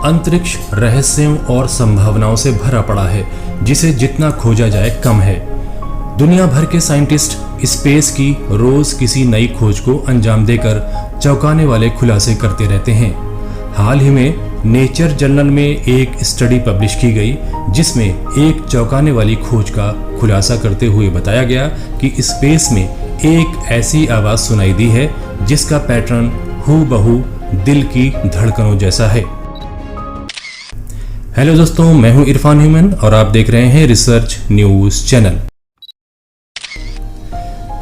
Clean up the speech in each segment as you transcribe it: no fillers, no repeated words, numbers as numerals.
अंतरिक्ष रहस्यों और संभावनाओं से भरा पड़ा है, जिसे जितना खोजा जाए कम है। दुनिया भर के साइंटिस्ट स्पेस की रोज किसी नई खोज को अंजाम देकर चौंकाने वाले खुलासे करते रहते हैं। हाल ही में नेचर जर्नल में एक स्टडी पब्लिश की गई, जिसमें एक चौंकाने वाली खोज का खुलासा करते हुए बताया गया कि स्पेस में एक ऐसी आवाज सुनाई दी है जिसका पैटर्न हूबहू दिल की धड़कनों जैसा है। हेलो दोस्तों, मैं हूं इरफान ह्यूमन और आप देख रहे हैं research news channel.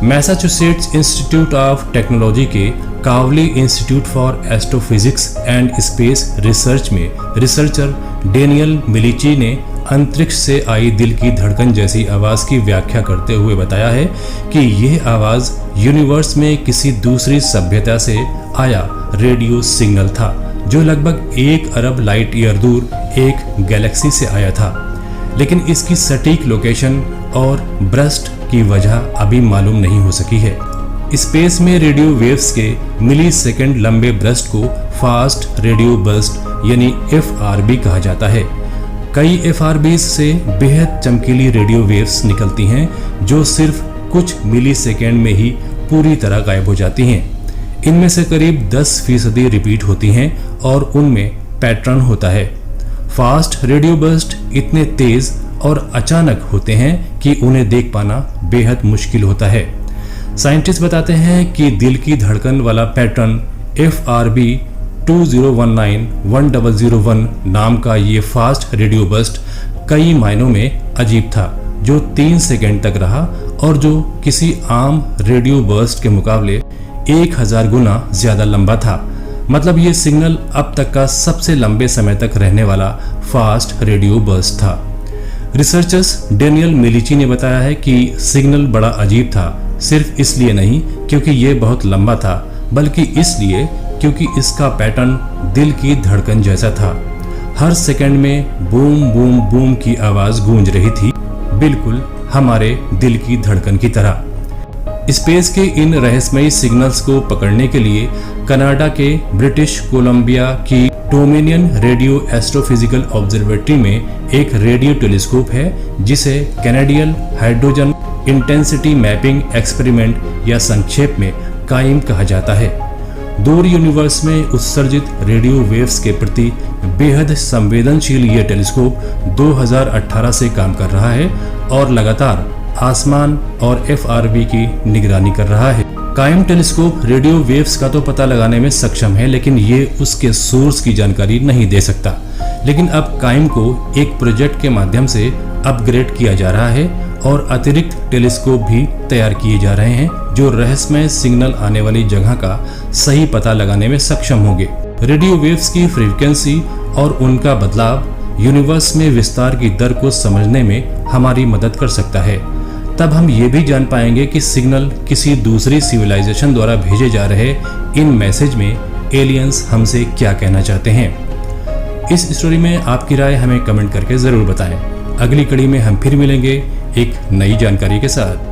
Massachusetts institute of technology के Kavli institute for astrophysics and space research में रिसर्चर डेनियल मिलीची ने अंतरिक्ष से आई दिल की धड़कन जैसी आवाज की व्याख्या करते हुए बताया है कि यह आवाज यूनिवर्स में किसी दूसरी सभ्यता से आया रेडियो सिग्नल था, जो लगभग 1 अरब लाइट ईयर दूर एक गैलेक्सी से आया था। लेकिन इसकी सटीक लोकेशन और बर्स्ट की वजह अभी मालूम नहीं हो सकी है। स्पेस में रेडियो वेव्स के मिली सेकेंड लंबे बर्स्ट को फास्ट रेडियो बर्स्ट यानी FRB कहा जाता है। कई FRBs से बेहद चमकीली रेडियो वेव्स निकलती हैं, जो सिर्फ कुछ मिली सेकेंड में ही पूरी तरह गायब हो जाती हैं। इनमें से करीब 10% रिपीट होती हैं और उनमें पैटर्न होता है। फास्ट रेडियो बर्स्ट इतने तेज और अचानक होते हैं कि उन्हें देख पाना बेहद मुश्किल होता है। साइंटिस्ट बताते हैं कि दिल की धड़कन वाला पैटर्न FRB 2019-1001 नाम का ये फास्ट रेडियो बर्स्ट कई मायनों में अजीब था, जो 3 सेकंड तक रहा और जो किसी आम रेडियो बर्स्ट के मुकाबले 1000 गुना ज्यादा लंबा था। मतलब ये सिग्नल अब तक का सबसे लंबे समय तक रहने वाला फास्ट रेडियो बर्स्ट था। रिसर्चर्स डेनियल मिलीची ने बताया है कि सिग्नल बड़ा अजीब था, सिर्फ इसलिए नहीं क्योंकि ये बहुत लंबा था, बल्कि इसलिए क्योंकि इसका पैटर्न दिल की धड़कन जैसा था। हर सेकंड में बूम बूम बूम की आवाज गूंज रही थी, बिल्कुल हमारे दिल की धड़कन की तरह। स्पेस के इन रहस्यमयी सिग्नल्स को पकड़ने के लिए कनाडा के ब्रिटिश कोलंबिया की डोमिनियन रेडियो एस्ट्रोफिजिकल ऑब्जर्वेटरी में एक रेडियो टेलीस्कोप है, जिसे Canadian hydrogen intensity mapping experiment या संक्षेप में काइम कहा जाता है। दूर यूनिवर्स में उत्सर्जित रेडियो वेव्स के प्रति बेहद संवेदनशील ये टेलीस्कोप 2018 से काम कर रहा है और लगातार आसमान और FRB की निगरानी कर रहा है। काइम टेलीस्कोप रेडियो वेव्स का तो पता लगाने में सक्षम है, लेकिन ये उसके सोर्स की जानकारी नहीं दे सकता। लेकिन अब काइम को एक प्रोजेक्ट के माध्यम से अपग्रेड किया जा रहा है और अतिरिक्त टेलीस्कोप भी तैयार किए जा रहे हैं, जो रहस्यमय सिग्नल आने वाली जगह का सही पता लगाने में सक्षम होंगे। रेडियो वेव्स की फ्रीक्वेंसी और उनका बदलाव यूनिवर्स में विस्तार की दर को समझने में हमारी मदद कर सकता है। तब हम ये भी जान पाएंगे कि सिग्नल किसी दूसरी सिविलाइजेशन द्वारा भेजे जा रहे इन मैसेज में एलियंस हमसे क्या कहना चाहते हैं। इस स्टोरी में आपकी राय हमें कमेंट करके जरूर बताएं। अगली कड़ी में हम फिर मिलेंगे एक नई जानकारी के साथ।